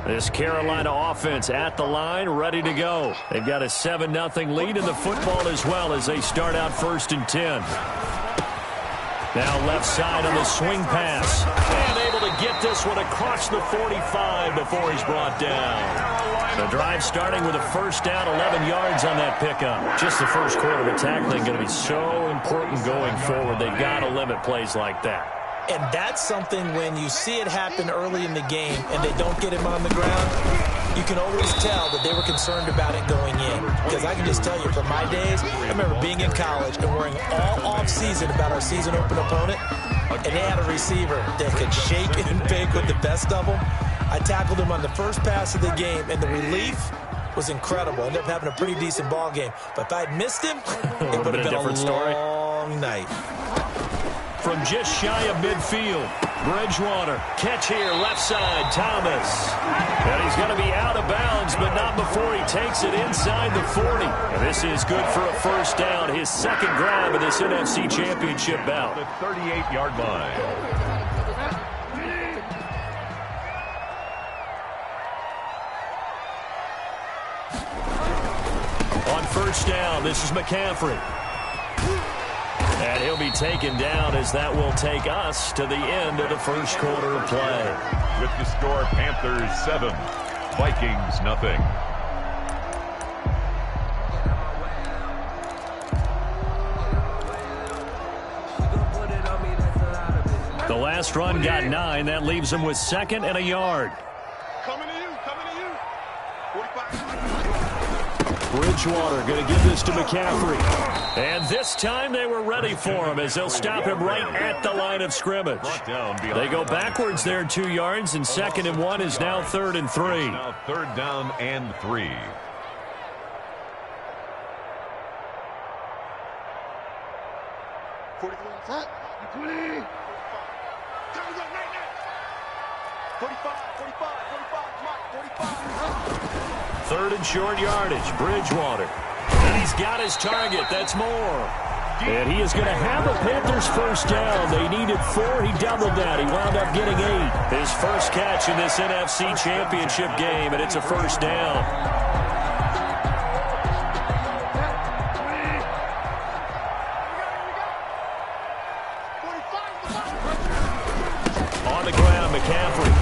This Carolina offense at the line, ready to go. They've got a 7-0 lead in the football as well as they start out 1st and 10. Now left side on the swing pass. And able to get this one across the 45 before he's brought down. The drive starting with a 1st down, 11 yards on that pickup. Just the first quarter of tackling going to be so important going forward. They've got to limit plays like that. And that's something when you see it happen early in the game and they don't get him on the ground, you can always tell that they were concerned about it going in. Because I can just tell you, from my days, I remember being in college and worrying all off-season about our season open opponent, and they had a receiver that could shake and bake with the best of them. I tackled him on the first pass of the game, and the relief was incredible. I ended up having a pretty decent ball game. But if I'd missed him, it would have been a long night. From just shy of midfield, Bridgewater. Catch here, left side, Thomas. And he's going to be out of bounds, but not before he takes it inside the 40. And this is good for a 1st down, his 2nd grab of this NFC Championship bout. The 38-yard line. On 1st down, this is McCaffrey. And he'll be taken down as that will take us to the end of the first quarter of play. With the score, Panthers 7, Vikings nothing. The last run got 9. That leaves him with 2nd and a yard. Coming to you, coming to you. 45. Bridgewater going to give this to McCaffrey. And this time they were ready for him as they'll stop him right at the line of scrimmage. They go backwards there 2 yards, and 2nd and 1 is now 3rd and 3. Now 3rd down and 3. Third and short yardage, Bridgewater. And he's got his target. That's more. And he is going to have a Panthers 1st down. They needed 4. He doubled that. He wound up getting 8. His first catch in this NFC Championship game, and it's a 1st down. On the ground, McCaffrey.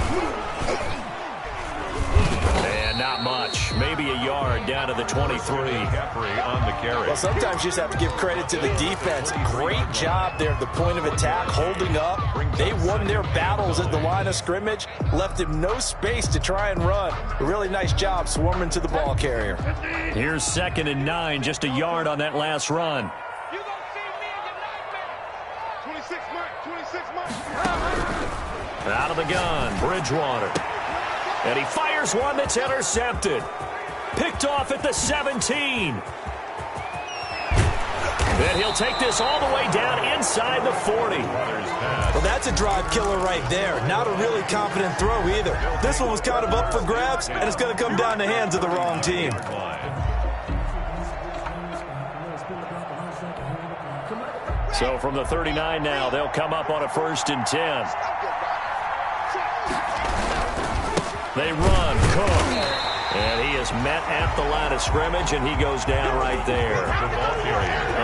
And not much. Maybe a yard down to the 23. McCaffrey on the carry. Well, sometimes you just have to give credit to the defense. Great job there at the point of attack, holding up. They won their battles at the line of scrimmage, left him no space to try and run. A really nice job swarming to the ball carrier. Here's 2nd and 9, just a yard on that last run. You gonna see me in your nightmare. 26 Mike, 26 Mike. Out of the gun, Bridgewater. And he fires one that's intercepted. Picked off at the 17. And he'll take this all the way down inside the 40. Well, that's a drive killer right there. Not a really confident throw either. This one was kind of up for grabs, and it's going to come down the hands of the wrong team. So from the 39 now, they'll come up on a 1st and 10. They run, Cook. And he is met at the line of scrimmage, and he goes down right there.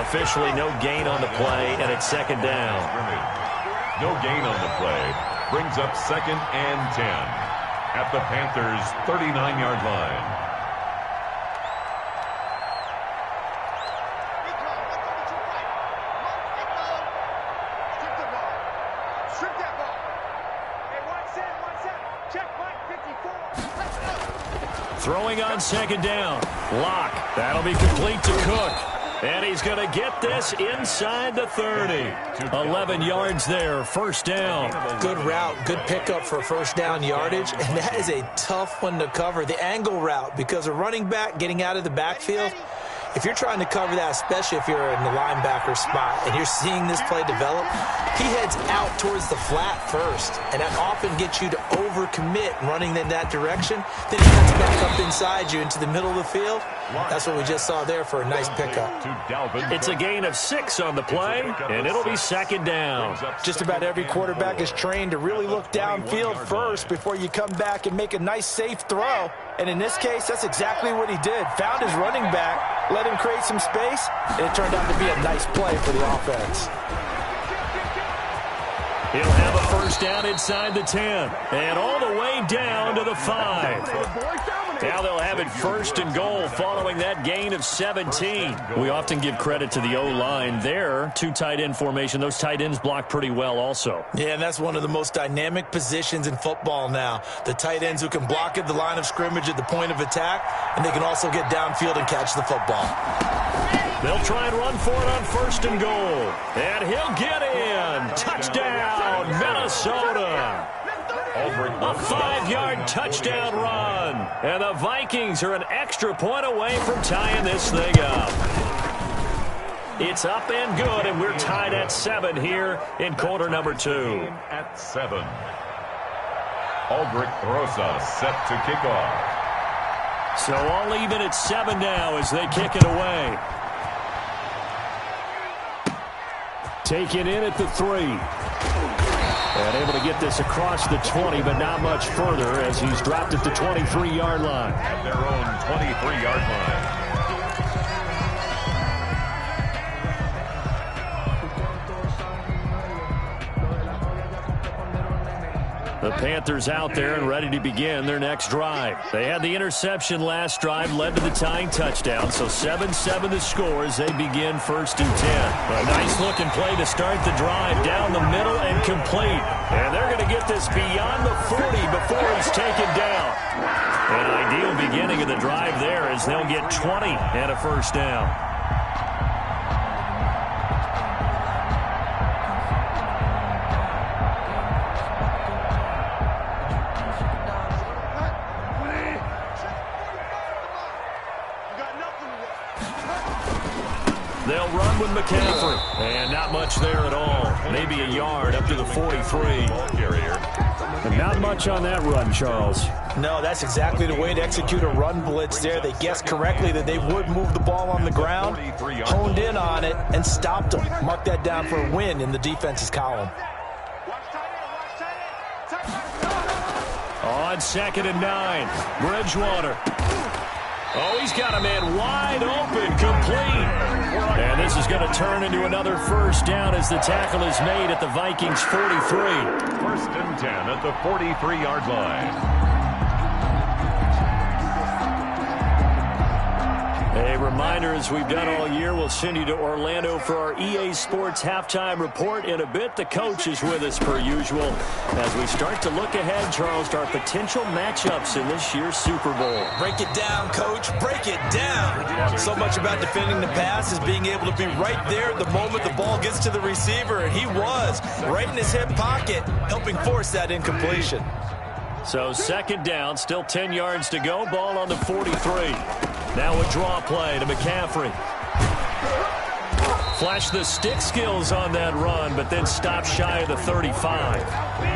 Officially no gain on the play, and it's 2nd down. No gain on the play. Brings up 2nd and 10 at the Panthers' 39-yard line. Throwing on 2nd down. Lock. That'll be complete to Cook. And he's going to get this inside the 30. 11 yards there, 1st down. Good route, good pickup for 1st down yardage, and that is a tough one to cover. The angle route, because a running back getting out of the backfield, If you're trying to cover that, especially if you're in the linebacker spot and you're seeing this play develop, he heads out towards the flat first, and that often gets you to overcommit running in that direction. Then he cuts back up inside you into the middle of the field. That's what we just saw there for a nice pickup. It's a gain of 6 on the play, and it'll be second down. Just about every quarterback is trained to really look downfield first before you come back and make a nice, safe throw. And in this case, that's exactly what he did. Found his running back, let him create some space, and it turned out to be a nice play for the offense. He'll have a first down inside the 10, and all the way down to the 5. Now they'll have it first and goal following that gain of 17. We often give credit to the O-line there. 2 tight end formation. Those tight ends block pretty well also. Yeah, and that's one of the most dynamic positions in football now. The tight ends who can block at the line of scrimmage at the point of attack, and they can also get downfield and catch the football. They'll try and run for it on first and goal. And he'll get in. Touchdown, Minnesota. A 5-yard touchdown run. And the Vikings are an extra point away from tying this thing up. It's up and good, and we're tied at 7 here in quarter number 2. At 7. Aldrich Rosa set to kick off. So all even at 7 now as they kick it away. Taken in at the 3. And able to get this across the 20, but not much further as he's dropped at the 23-yard line. At their own 23-yard line. The Panthers out there and ready to begin their next drive. They had the interception last drive, led to the tying touchdown, so 7-7 the score as they begin first and 10. A nice-looking play to start the drive down the middle and complete. And they're going to get this beyond the 40 before he's taken down. An ideal beginning of the drive there as they'll get 20 and a first down. They'll run with McCaffrey. And not much there at all. Maybe a yard up to the 43. And not much on that run, Charles. No, that's exactly the way to execute a run blitz there. They guessed correctly that they would move the ball on the ground, honed in on it, and stopped them. Mark that down for a win in the defense's column. On 2nd and 9, Bridgewater. Oh, he's got a man wide open, complete. And this is going to turn into another first down as the tackle is made at the Vikings' 43. First and 10 at the 43-yard line. A reminder, as we've done all year, we'll send you to Orlando for our EA Sports halftime report. In a bit, the coach is with us per usual as we start to look ahead, Charles, to our potential matchups in this year's Super Bowl. Break it down, Coach. Break it down. So much about defending the pass is being able to be right there at the moment the ball gets to the receiver, and he was right in his hip pocket, helping force that incompletion. So 2nd down, still 10 yards to go, ball on the 43. Now a draw play to McCaffrey. Flash the stick skills on that run, but then stop shy of the 35.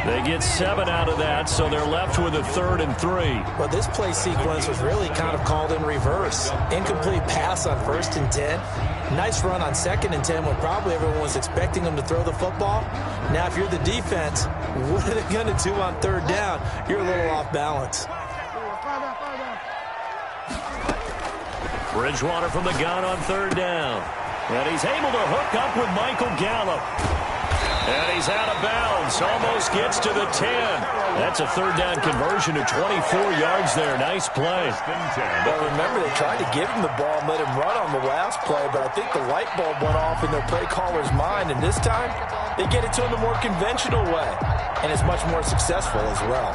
They get 7 out of that, so they're left with a 3rd and 3. Well, this play sequence was really kind of called in reverse. Incomplete pass on 1st and 10. Nice run on 2nd and 10 when probably everyone was expecting them to throw the football. Now, if you're the defense, what are they going to do on 3rd down? You're a little off balance. Bridgewater from the gun on 3rd down. And he's able to hook up with Michael Gallup. And he's out of bounds. Almost gets to the 10. That's a 3rd down conversion to 24 yards there. Nice play. Well, remember, they tried to give him the ball and let him run on the last play, but I think the light bulb went off in their play caller's mind. And this time, they get it to him the more conventional way. And it's much more successful as well.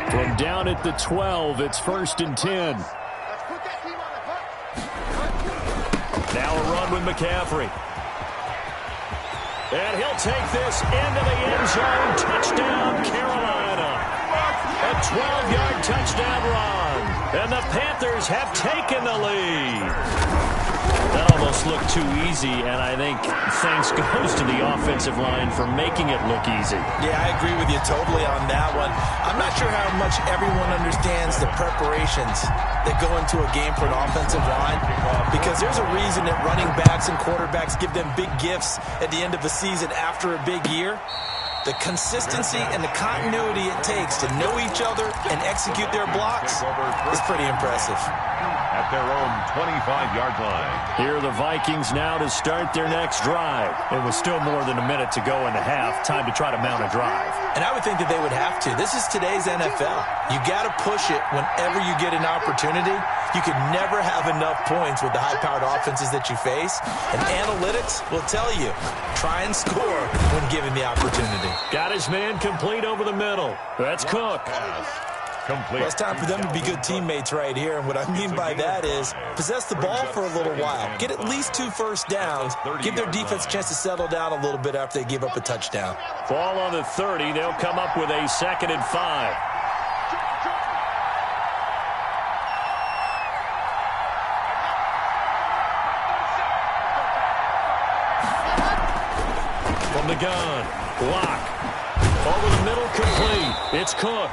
From down at the 12, it's 1st and 10. Now a run with McCaffrey. And he'll take this into the end zone. Touchdown, Carolina. A 12-yard touchdown run. And the Panthers have taken the lead. almost looked too easy, and I think thanks goes to the offensive line for making it look easy. Yeah, I agree with you totally on that one. I'm not sure how much everyone understands the preparations that go into a game for an offensive line, because there's a reason that running backs and quarterbacks give them big gifts at the end of a season after a big year. The consistency and the continuity it takes to know each other and execute their blocks is pretty impressive. At their own 25-yard line. Here are the Vikings now to start their next drive. It was still more than a minute to go in the half. Time to try to mount a drive. And I would think that they would have to. This is today's NFL. You got to push it whenever you get an opportunity. You can never have enough points with the high-powered offenses that you face. And analytics will tell you, try and score when given the opportunity. Got his man complete over the middle. That's Cook. Complete. Well, it's time for them to be good teammates right here. And what I mean by that is possess the ball for a little while. Get at least 2 first downs. Give their defense a chance to settle down a little bit after they give up a touchdown. Ball on the 30. They'll come up with a 2nd and 5. From the gun. Block. Over the middle, complete. It's Cook.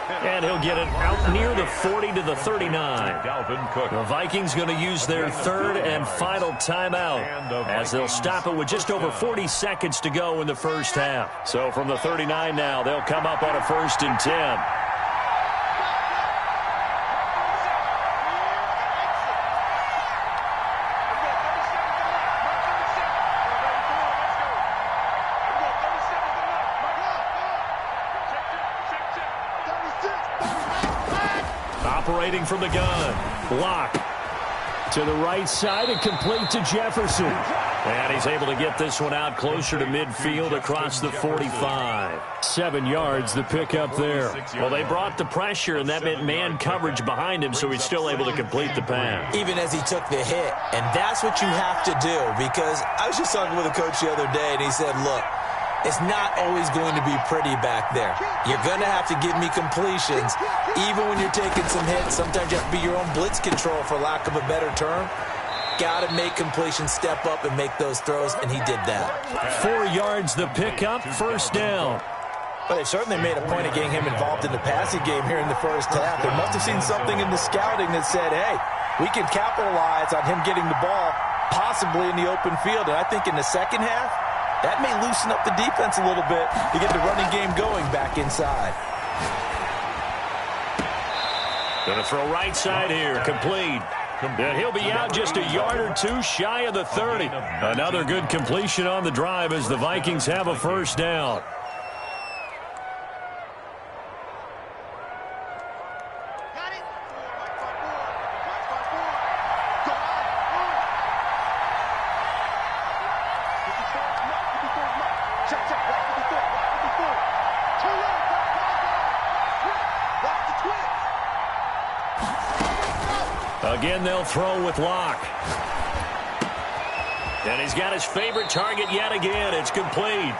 And he'll get it out near the 40 to the 39. Dalvin Cook. The Vikings going to use their 3rd and final timeout as they'll stop it with just over 40 seconds to go in the first half. So from the 39 now, they'll come up on a 1st and 10. Operating from the gun. Block. To the right side and complete to Jefferson. And he's able to get this one out closer to midfield across the 45. 7 yards, the pickup there. Well, they brought the pressure, and that meant man coverage behind him, so he's still able to complete the pass. Even as he took the hit. And that's what you have to do, because I was just talking with a coach the other day, and he said, look, it's not always going to be pretty back there. You're going to have to give me completions. Even when you're taking some hits, sometimes you have to be your own blitz control, for lack of a better term. Got to make completions, step up and make those throws, and he did that. 4 yards the pickup, 1st down. But they certainly made a point of getting him involved in the passing game here in the first half. They must have seen something in the scouting that said, hey, we can capitalize on him getting the ball possibly in the open field. And I think in the second half, that may loosen up the defense a little bit to get the running game going back inside. Going to throw right side here, complete. And he'll be out just a yard or 2 shy of the 30. Another good completion on the drive as the Vikings have a 1st down. Again, they'll throw with Locke. And he's got his favorite target yet again. It's complete.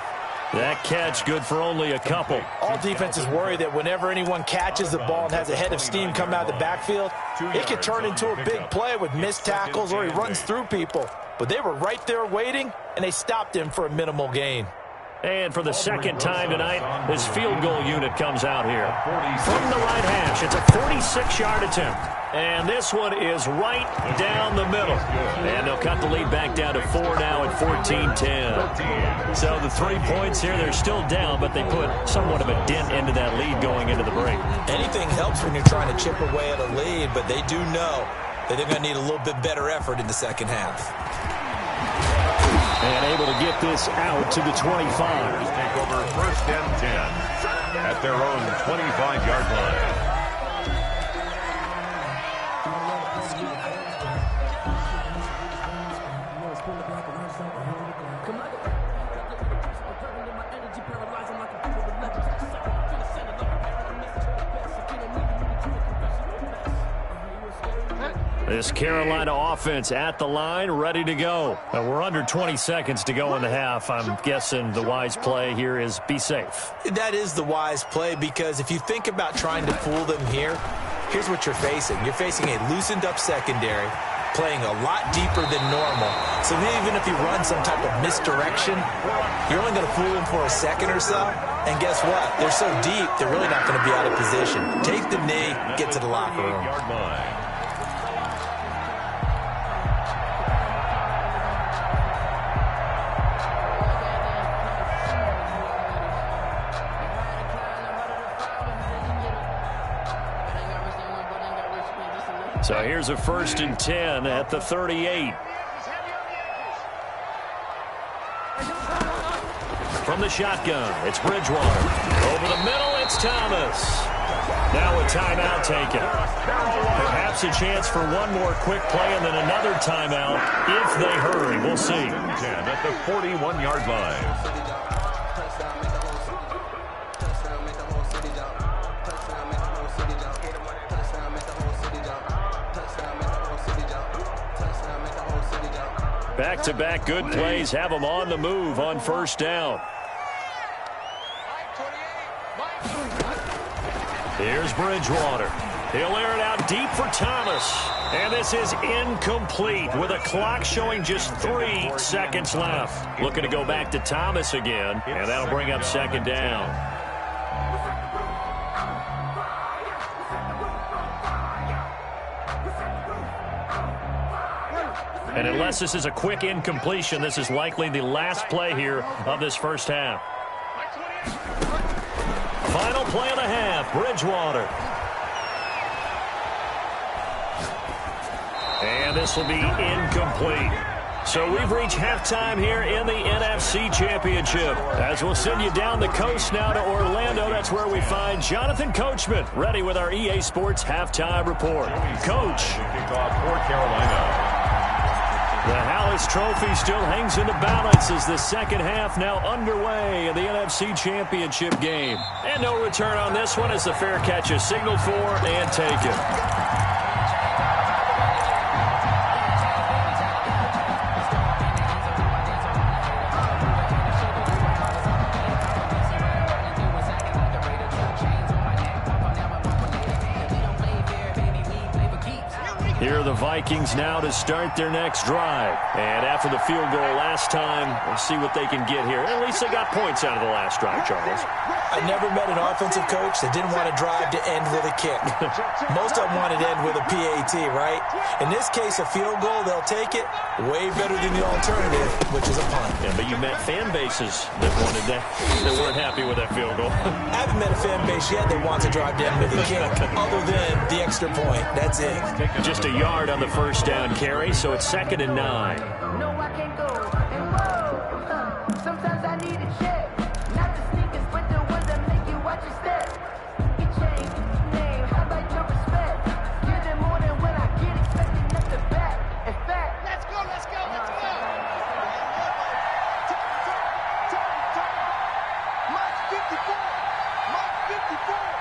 That catch good for only a couple. All defenses worry that whenever anyone catches the ball and has a head of steam come out of the backfield, it could turn into a big play with missed tackles or he runs through people. But they were right there waiting, and they stopped him for a minimal gain. And for the 2nd time tonight, his field goal unit comes out here. From the right hash, it's a 46-yard attempt. And this one is right down the middle. And they'll cut the lead back down to 4 now at 14-10. So the 3 points here, they're still down, but they put somewhat of a dent into that lead going into the break. Anything helps when you're trying to chip away at a lead, but they do know that they're going to need a little bit better effort in the second half. And able to get this out to the 25. Take over 1st and 10 at their own 25-yard line. This Carolina offense at the line, ready to go. We're under 20 seconds to go in the half. I'm guessing the wise play here is be safe. That is the wise play, because if you think about trying to fool them here, here's what you're facing. You're facing a loosened up secondary. playing a lot deeper than normal. So even if you run some type of misdirection, you're only going to fool them for a second or so. And guess what? They're so deep, they're really not going to be out of position. Take the knee, get to the locker room. So here's a 1st and 10 at the 38. From the shotgun, it's Bridgewater. Over the middle, it's Thomas. Now a timeout taken. Perhaps a chance for one more quick play and then another timeout if they hurry. We'll see. 10 at the 41-yard line. Back-to-back good plays have them on the move on 1st down. Here's Bridgewater. He'll air it out deep for Thomas. And this is incomplete with a clock showing just 3 seconds left. Looking to go back to Thomas again, and that'll bring up 2nd down. And unless this is a quick incompletion, this is likely the last play here of this 1st half. Final play of the half, Bridgewater. And this will be incomplete. So we've reached halftime here in the NFC Championship. As we'll send you down the coast now to Orlando, that's where we find Jonathan Coachman, ready with our EA Sports Halftime Report. Coach. Kickoff for Carolina. The Hallis Trophy still hangs in the balance as the 2nd half now underway in the NFC Championship game. And no return on this one as the fair catch is signaled for and taken. Here are the Vikings now to start their next drive. And after the field goal last time, we'll see what they can get here. At least they got points out of the last drive, Charles. I never met an offensive coach that didn't want to drive to end with a kick. Most of them wanted to end with a PAT, right? In this case, a field goal, they'll take it. Way better than the alternative, which is a punt. Yeah, but you met fan bases that wanted that. They weren't happy with that field goal. I haven't met a fan base yet that wants to drive to end with a kick, other than the extra point. That's it. Just a yard on the 1st down carry, so it's 2nd and 9. No, I can't go. And whoa, sometimes I need a check. Not the sneakers, but the ones that make you watch your step. You change your name, how about your respect? Give them more than when I get expected at the back. In fact, let's go, let's go, let's go. Mark 54. Mark 54.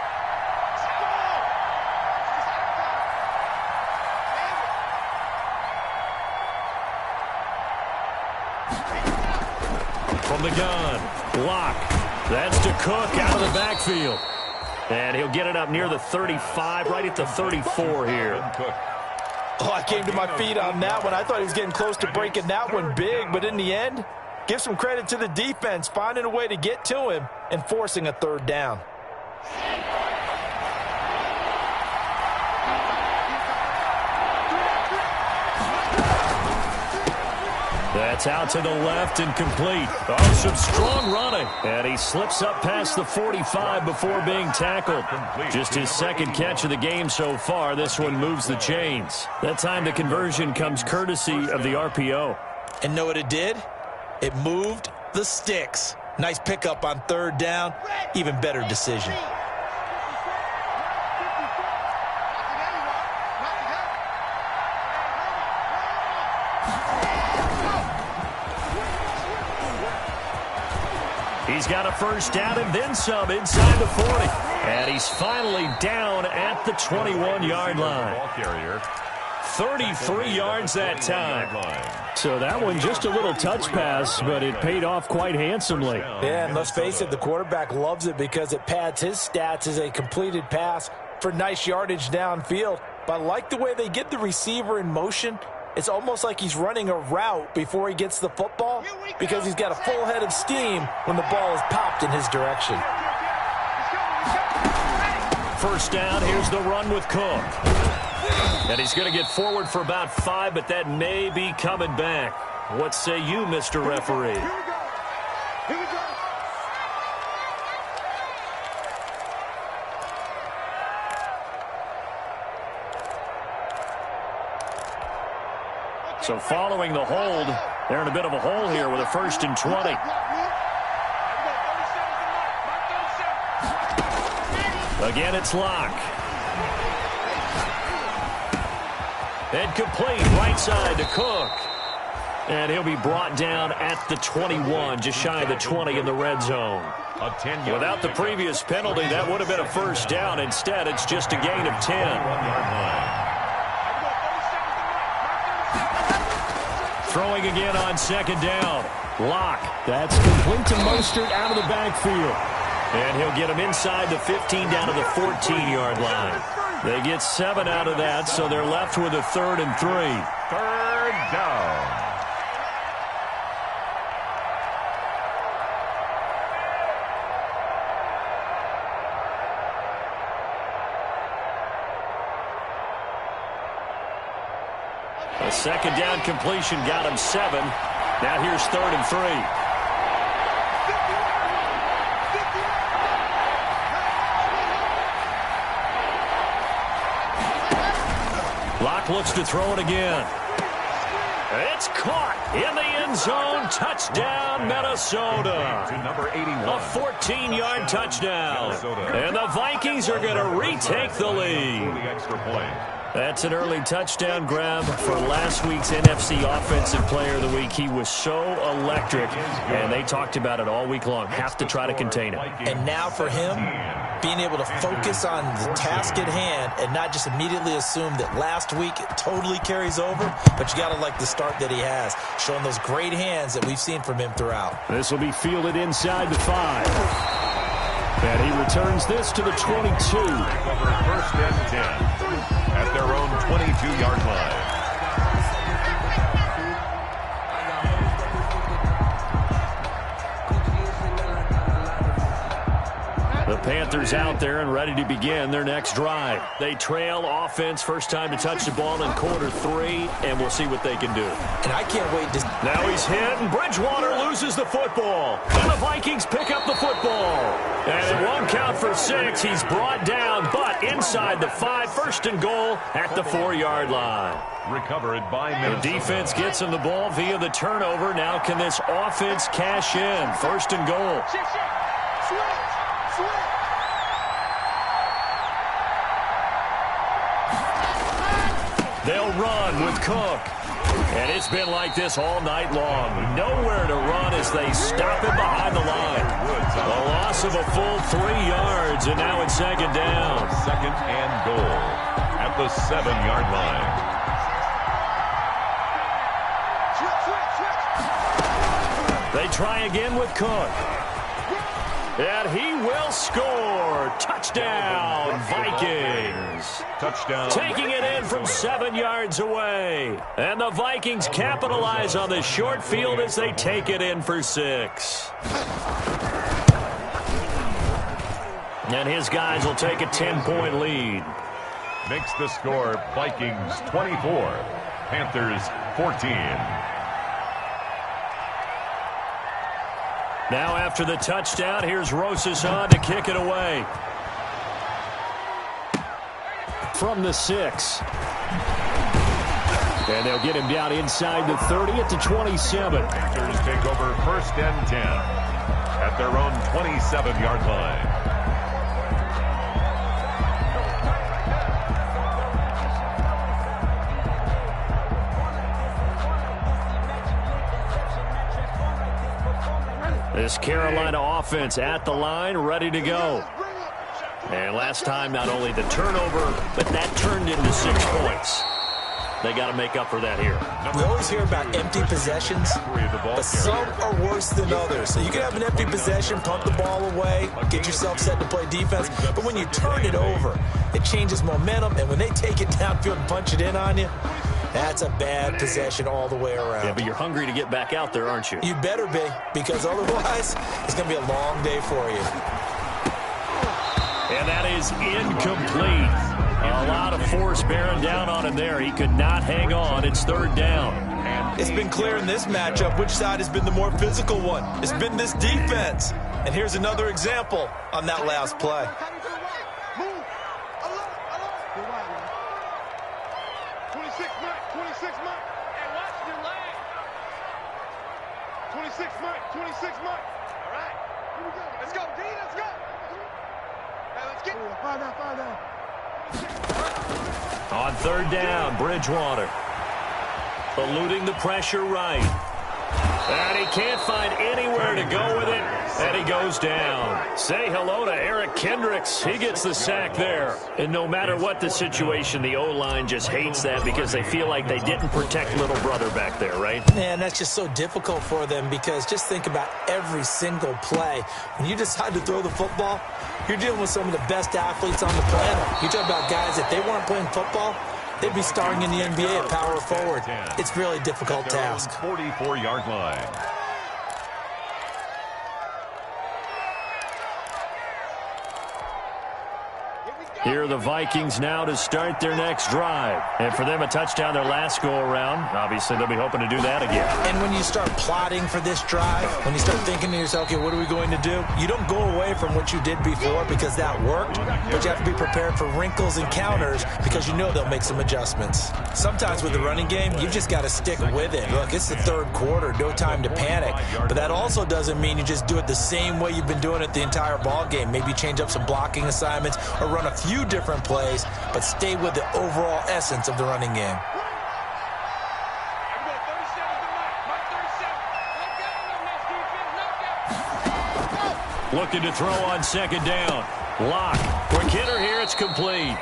From the gun, Locke. That's to Cook out of the backfield. And he'll get it up near the 35, right at the 34 here. Oh, I came to my feet on that one. I thought he was getting close to breaking that one big, but in the end, give some credit to the defense, finding a way to get to him and forcing a 3rd down. That's out to the left and complete. Oh, some strong running. And he slips up past the 45 before being tackled. Just his 2nd catch of the game so far. This one moves the chains. That time the conversion comes courtesy of the RPO. And know what it did? It moved the sticks. Nice pickup on 3rd down. Even better decision. He's got a 1st down and then some inside the 40. And he's finally down at the 21-yard line. 33 yards that time. So that one just a little touch pass, but it paid off quite handsomely. Yeah, and let's face it, the quarterback loves it because it pads his stats as a completed pass for nice yardage downfield. But I like the way they get the receiver in motion It's almost like he's running a route before he gets the football because he's got a full head of steam when the ball is popped in his direction. First down, here's the run with Cook. And he's going to get forward for about 5, but that may be coming back. What say you, Mr. Referee? Here we go. So following the hold, they're in a bit of a hole here with a 1st and 20. Again, it's Locke. And complete, right side to Cook. And he'll be brought down at the 21, just shy of the 20 in the red zone. Without the previous penalty, that would have been a first down. Instead, it's just a gain of 10. Throwing again on 2nd down. Locke. That's complete to Mostert out of the backfield. And he'll get him inside the 15 down to the 14-yard line. They get 7 out of that, so they're left with a 3rd and 3. 3rd down. A 2nd down completion got him 7. Now here's 3rd and 3. Locke looks to throw it again. It's caught in the end zone. Touchdown, Minnesota. To number 81. A 14-yard touchdown. And the Vikings are going to retake the lead. For the extra point. That's an early touchdown grab for last week's NFC Offensive Player of the Week. He was so electric, and they talked about it all week long. Have to try to contain him. And now for him, being able to focus on the task at hand and not just immediately assume that last week it totally carries over, but you got to like the start that he has, showing those great hands that we've seen from him throughout. This will be fielded inside the 5. And he returns this to the 22. 1st and 10 at their own 22-yard line. The Panthers out there and ready to begin their next drive. They trail offense, first time to touch the ball in quarter 3, and we'll see what they can do. And I can't wait to... Now he's hit, and Bridgewater loses the football. And the Vikings pick up the football. And it won't count for 6. He's brought down, but inside the 5, 1st and goal at the 4-yard line. Recovered by Minnesota. The defense gets him the ball via the turnover. Now can this offense cash in? 1st and goal. They'll run with Cook. And it's been like this all night long. Nowhere to run as they stop him behind the line. A loss of a full 3 yards, and now it's 2nd down. 2nd and goal at the 7-yard line. They try again with Cook. And he will score. Touchdown, Vikings. Touchdown. Taking it in from 7 yards away. And the Vikings capitalize on the short field as they take it in for 6. And his guys will take a 10-point lead. Makes the score Vikings 24, Panthers 14. Now after the touchdown, here's Rosas on to kick it away. From the 6. And they'll get him down inside the 30 at the 27. Panthers take over 1st and 10 at their own 27-yard line. This Carolina offense at the line, ready to go. And last time, not only the turnover, but that turned into 6 points. They got to make up for that here. We always hear about empty possessions, but some are worse than others. So you can have an empty possession, pump the ball away, get yourself set to play defense. But when you turn it over, it changes momentum. And when they take it downfield and punch it in on you, That's a bad possession all the way around. Yeah, but you're hungry to get back out there, aren't you? You better be, because otherwise it's going to be a long day for you. And that is incomplete. A lot of force bearing down on him there. He could not hang on. It's third down. It's been clear in this matchup which side has been the more physical one. It's been this defense. And here's another example on that last play. On third down, Bridgewater. Eluding the pressure right. And he can't find anywhere to go with it. And he goes down. Say hello to Eric Kendricks. He gets the sack there. And no matter what the situation, the O-line just hates that because they feel like they didn't protect little brother back there, right? Man, that's just so difficult for them because just think about every single play. When you decide to throw the football, you're dealing with some of the best athletes on the planet. You talk about guys, if they weren't playing football, they'd be starring in the NBA at power forward. It's really a difficult task. 44-yard line. Here are the Vikings now to start their next drive. And for them, a touchdown their last go-around. Obviously, they'll be hoping to do that again. And when you start plotting for this drive, when you start thinking to yourself, okay, what are we going to do? You don't go away from what you did before because that worked, but you have to be prepared for wrinkles and counters because you know they'll make some adjustments. Sometimes with the running game, you've just got to stick with it. Look, it's the third quarter, no time to panic. But that also doesn't mean you just do it the same way you've been doing it the entire ball game. Maybe change up some blocking assignments or run a few different plays, but stay with the overall essence of the running game. Looking to throw on second down. Lock. Quick hitter here. It's complete.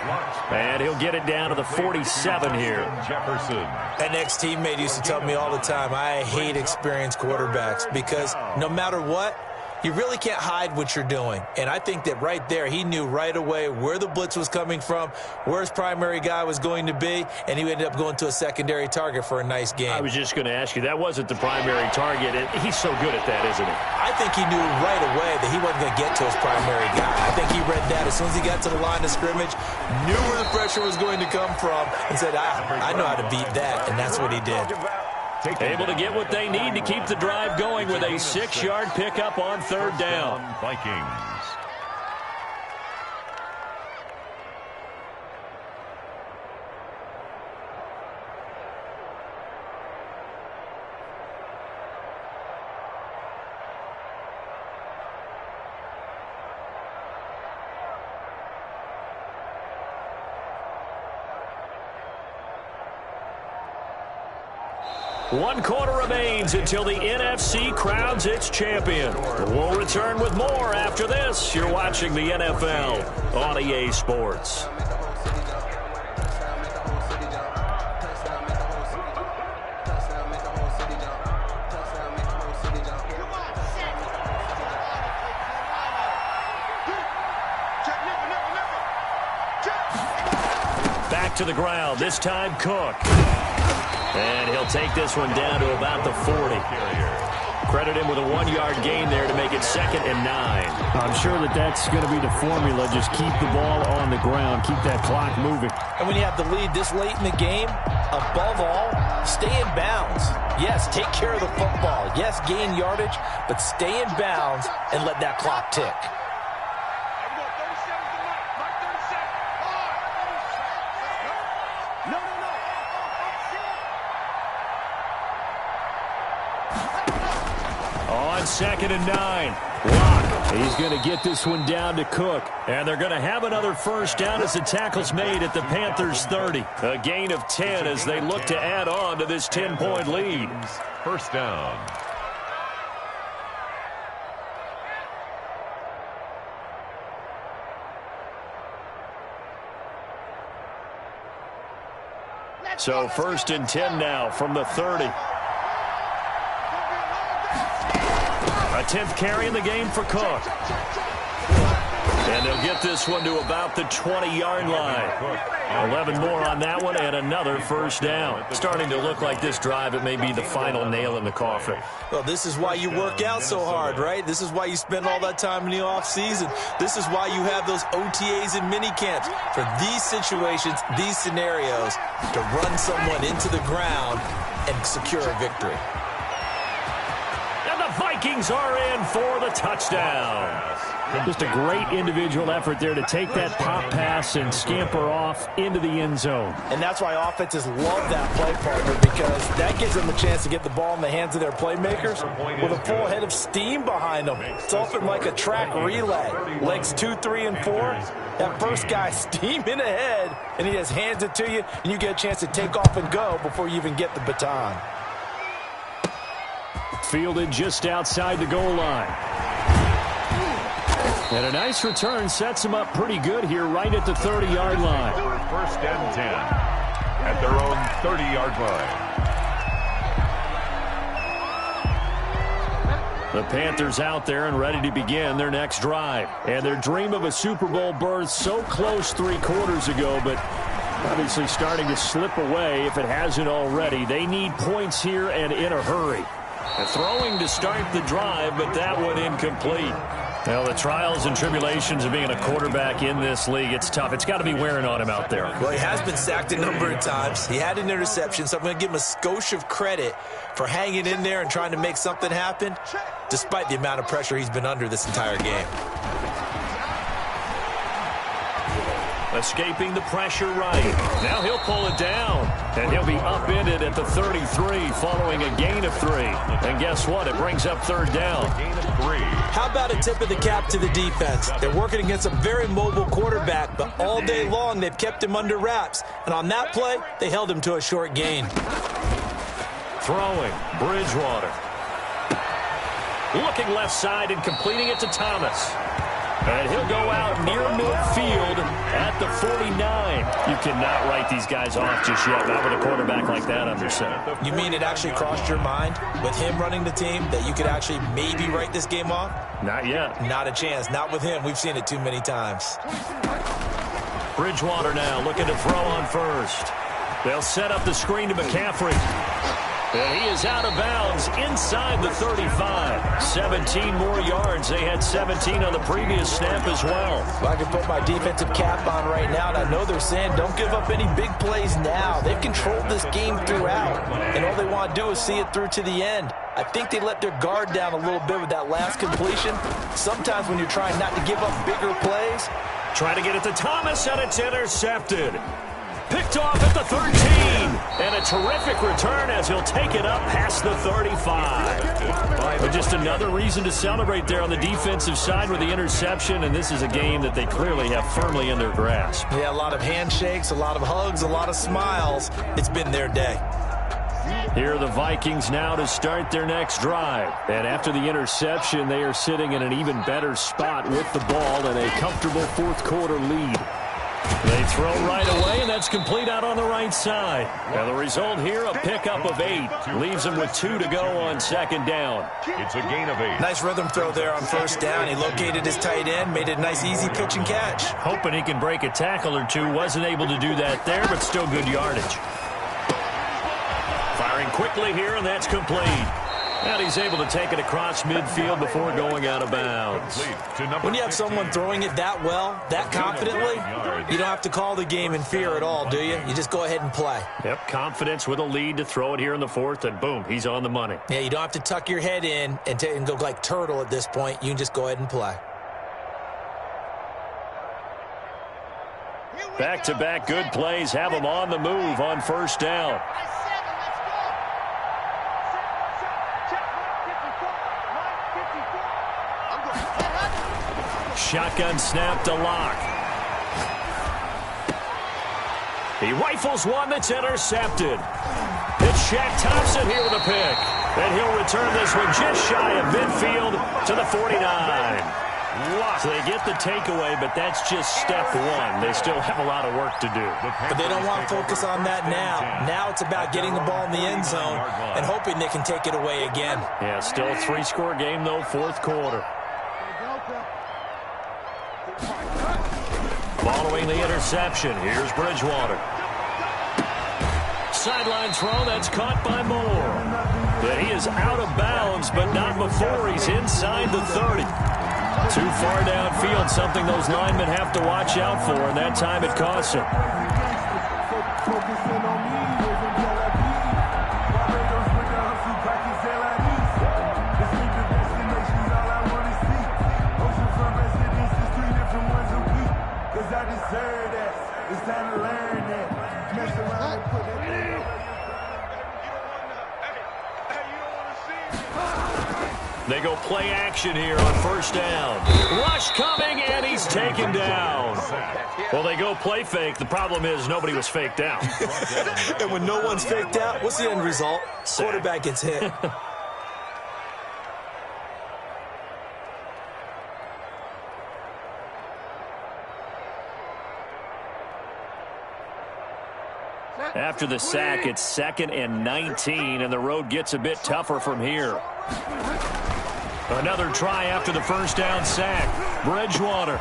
And he'll get it down to the 47 here. Jefferson. An ex-teammate used to tell me all the time, I hate experienced quarterbacks because no matter what, you really can't hide what you're doing. And I think that right there, he knew right away where the blitz was coming from, where his primary guy was going to be, and he ended up going to a secondary target for a nice game. I was just going to ask you, that wasn't the primary target. And he's so good at that, isn't he? I think he knew right away that he wasn't going to get to his primary guy. I think he read that as soon as he got to the line of scrimmage, knew where the pressure was going to come from, and said, I know how to beat that, and that's what he did. Able to get what they need to keep the drive going with a 6-yard pickup on third down. Vikings. One quarter remains until the NFC crowns its champion. We'll return with more after this. You're watching the NFL on EA Sports. Back to the ground, this time Cook. And he'll take this one down to about the 40. Credit him with a 1-yard gain there to make it 2nd and 9. I'm sure that's going to be the formula. Just keep the ball on the ground. Keep that clock moving. And when you have the lead this late in the game, above all, stay in bounds. Yes, take care of the football. Yes, gain yardage, but stay in bounds and let that clock tick. On 2nd and 9, Lock. He's going to get this one down to Cook. And they're going to have another first down as the tackle's made at the Panthers' 30. A gain of 10 as they look to add on to this 10-point lead. First down. So 1st and 10 now from the 30. A 10th carry in the game for Cook. And they'll get this one to about the 20-yard line. 11 more on that one and another first down. Starting to look like this drive, it may be the final nail in the coffin. Well, this is why you work out so hard, right? This is why you spend all that time in the offseason. This is why you have those OTAs and mini camps. For these situations, these scenarios, to run someone into the ground and secure a victory. And the Vikings are in for the touchdown. Just a great individual effort there to take that pop pass and scamper off into the end zone. And that's why offenses love that play, partner, because that gives them a chance to get the ball in the hands of their playmakers with a full head of steam behind them. It's often like a track relay. Legs 2, 3, and 4. That first guy steaming ahead, and he just hands it to you, and you get a chance to take off and go before you even get the baton. Fielded just outside the goal line. And a nice return sets them up pretty good here right at the 30-yard line. First and 10 at their own 30-yard line. The Panthers out there and ready to begin their next drive. And their dream of a Super Bowl berth so close 3 quarters ago, but obviously starting to slip away if it hasn't already. They need points here and in a hurry. Throwing to start the drive, but that one incomplete. Well, the trials and tribulations of being a quarterback in this league, it's tough. It's got to be wearing on him out there. Well, he has been sacked a number of times. He had an interception, so I'm going to give him a skosh of credit for hanging in there and trying to make something happen, despite the amount of pressure he's been under this entire game. Escaping the pressure right. Now he'll pull it down, and he'll be upended at the 33 following a gain of 3. And guess what? It brings up third down. Gain of 3. How about a tip of the cap to the defense? They're working against a very mobile quarterback, but all day long they've kept him under wraps. And on that play, they held him to a short gain. Throwing, Bridgewater. Looking left side and completing it to Thomas. And he'll go out near midfield at the 49. You cannot write these guys off just yet. Not with a quarterback like that under center. You mean it actually crossed your mind with him running the team that you could actually maybe write this game off? Not yet. Not a chance. Not with him. We've seen it too many times. Bridgewater now looking to throw on first. They'll set up the screen to McCaffrey. And he is out of bounds inside the 35. 17 more yards. They had 17 on the previous snap as well. Well, I can put my defensive cap on right now, and I know they're saying don't give up any big plays now. They've controlled this game throughout, and all they want to do is see it through to the end. I think they let their guard down a little bit with that last completion. Sometimes when you're trying not to give up bigger plays. Trying to get it to Thomas, and it's intercepted. Picked off at the 13. And a terrific return as he'll take it up past the 35. But just another reason to celebrate there on the defensive side with the interception. And this is a game that they clearly have firmly in their grasp. Yeah, a lot of handshakes, a lot of hugs, a lot of smiles. It's been their day. Here are the Vikings now to start their next drive. And after the interception, they are sitting in an even better spot with the ball and a comfortable fourth quarter lead. They throw right away, and that's complete out on the right side. And the result here, a pickup of 8. Leaves them with 2 to go on second down. It's a gain of 8. Nice rhythm throw there on first down. He located his tight end, made it a nice, easy pitch and catch. Hoping he can break a tackle or two. Wasn't able to do that there, but still good yardage. Firing quickly here, and that's complete. And he's able to take it across midfield before going out of bounds. When you have someone throwing it that well, that confidently, you don't have to call the game in fear at all, do you? You just go ahead and play. Yep, confidence with a lead to throw it here in the fourth, and boom, he's on the money. Yeah, you don't have to tuck your head in and go like turtle at this point. You can just go ahead and play. Back-to-back good plays have him on the move on first down. Shotgun snap to Lock. He rifles one that's intercepted. It's Shaq Thompson here with a pick. And he'll return this one just shy of midfield to the 49. So they get the takeaway, but that's just step one. They still have a lot of work to do. But they don't want to focus on that now. Now it's about getting the ball in the end zone and hoping they can take it away again. Yeah, still a 3-score game, though, fourth quarter. Following the interception, here's Bridgewater. Sideline throw, that's caught by Moore. Yeah, he is out of bounds, but not before he's inside the 30. Too far downfield, something those linemen have to watch out for, and that time it costs him. They go play action here on first down. Rush coming, and he's taken down. Well, they go play fake. The problem is nobody was faked out. And when no one's faked out, what's the end result? Quarterback gets hit. After the sack, it's 2nd and 19, and the road gets a bit tougher from here. Another try after the first down sack. Bridgewater.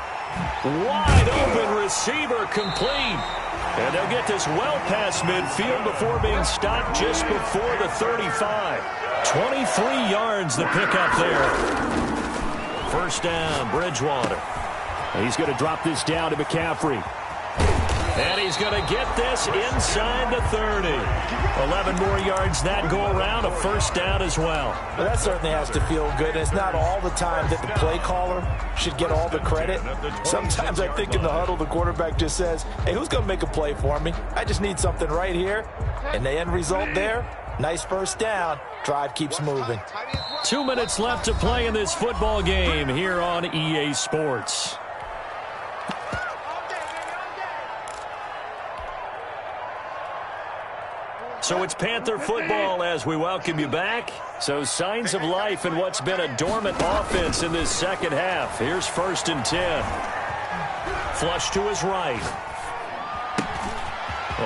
Wide open receiver complete. And they'll get this well past midfield before being stopped just before the 35. 23 yards the pickup there. First down, Bridgewater. He's going to drop this down to McCaffrey. And he's going to get this inside the 30. 11 more yards that go around, a first down as well. Well, that certainly has to feel good. And it's not all the time that the play caller should get all the credit. Sometimes I think in the huddle, the quarterback just says, hey, who's going to make a play for me? I just need something right here. And the end result there, nice first down. Drive keeps moving. 2 minutes left to play in this football game here on EA Sports. So it's Panther football as we welcome you back. So signs of life in what's been a dormant offense in this second half. Here's 1st and 10. Flush to his right.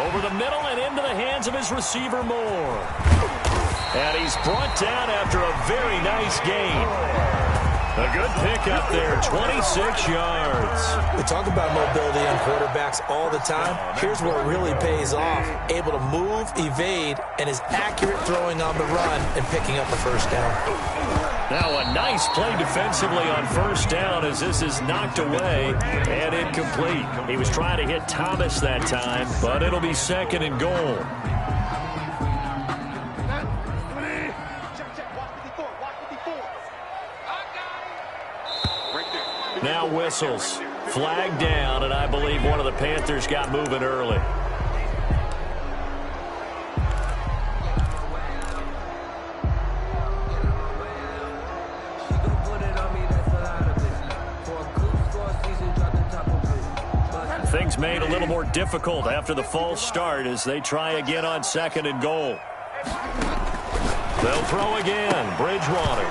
Over the middle and into the hands of his receiver Moore. And he's brought down after a very nice gain. A good pickup there, 26 yards. We talk about mobility in quarterbacks all the time. Here's where it really pays off. Able to move, evade, and is accurate throwing on the run and picking up a first down. Now a nice play defensively on first down as this is knocked away and incomplete. He was trying to hit Thomas that time, but it'll be 2nd and goal. Now whistles. Flag down, and I believe one of the Panthers got moving early. Things made a little more difficult after the false start as they try again on 2nd and goal. They'll throw again. Bridgewater.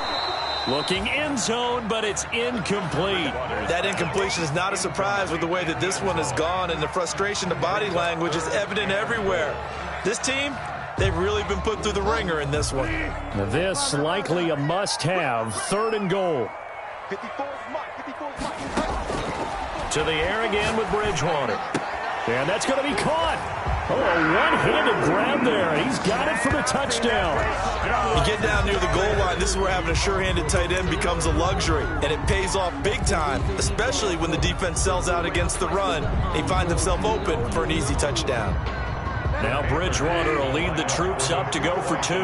Looking end zone, but it's incomplete. That incompletion is not a surprise with the way that this one has gone, and the frustration, the body language is evident everywhere. This team, they've really been put through the ringer in this one. Now this likely a must-have. 3rd and goal. To the air again with Bridgewater. And that's going to be caught. Oh, a one-handed grab there. He's got it for the touchdown. You get down near the goal line, this is where having a sure-handed tight end becomes a luxury, and it pays off big time, especially when the defense sells out against the run. He finds himself open for an easy touchdown. Now Bridgewater will lead the troops up to go for 2.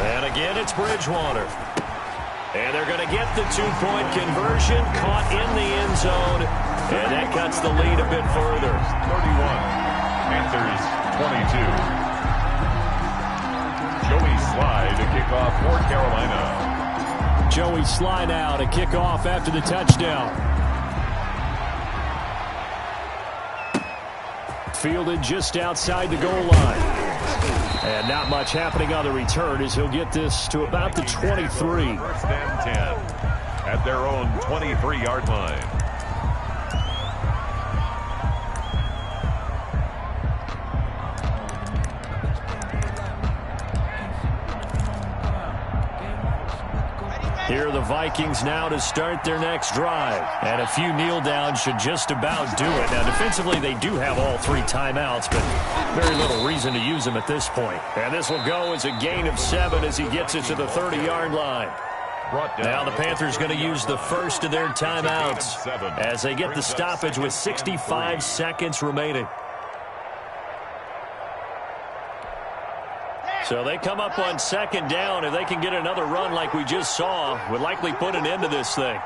And again, it's Bridgewater. And they're going to get the 2-point conversion, caught in the end zone, and that cuts the lead a bit further. 31, Panthers 22. Joey Sly to kick off for Carolina. Joey Sly now to kick off after the touchdown. Fielded just outside the goal line. And not much happening on the return as he'll get this to about the 23. 1st and 10 at their own 23-yard line. Here are the Vikings now to start their next drive. And a few kneel downs should just about do it. Now, defensively, they do have all 3 timeouts, but very little reason to use them at this point. And this will go as a gain of 7 as he gets it to the 30-yard line. Now the Panthers going to use the first of their timeouts as they get the stoppage with 65 seconds remaining. So they come up on 2nd down. If they can get another run like we just saw, would likely put an end to this thing.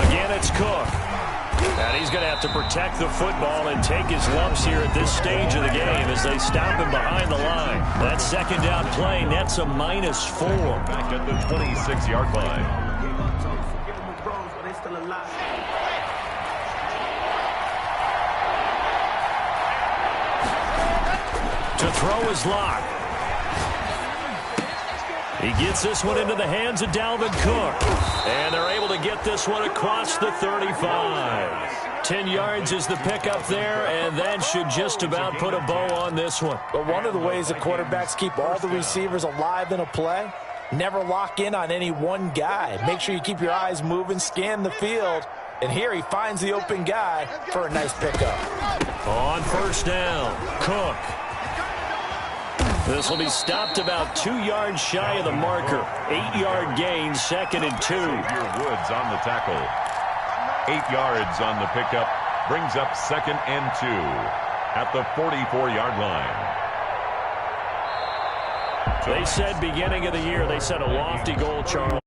Again, it's Cook. And he's going to have to protect the football and take his lumps here at this stage of the game as they stop him behind the line. That 2nd down play nets a -4. Back at the 26-yard line. To throw his lock. He gets this one into the hands of Dalvin Cook. And they're able to get this one across the 35. 10 yards is the pickup there, and that should just about put a bow on this one. But one of the ways the quarterbacks keep all the receivers alive in a play, never lock in on any one guy. Make sure you keep your eyes moving, scan the field. And here he finds the open guy for a nice pickup. On 1st down, Cook. This will be stopped about 2 yards shy of the marker. 8-yard gain, 2nd and 2. Woods on the tackle. 8 yards on the pickup. Brings up 2nd and 2 at the 44-yard line. They said beginning of the year, they set a lofty goal, Charles.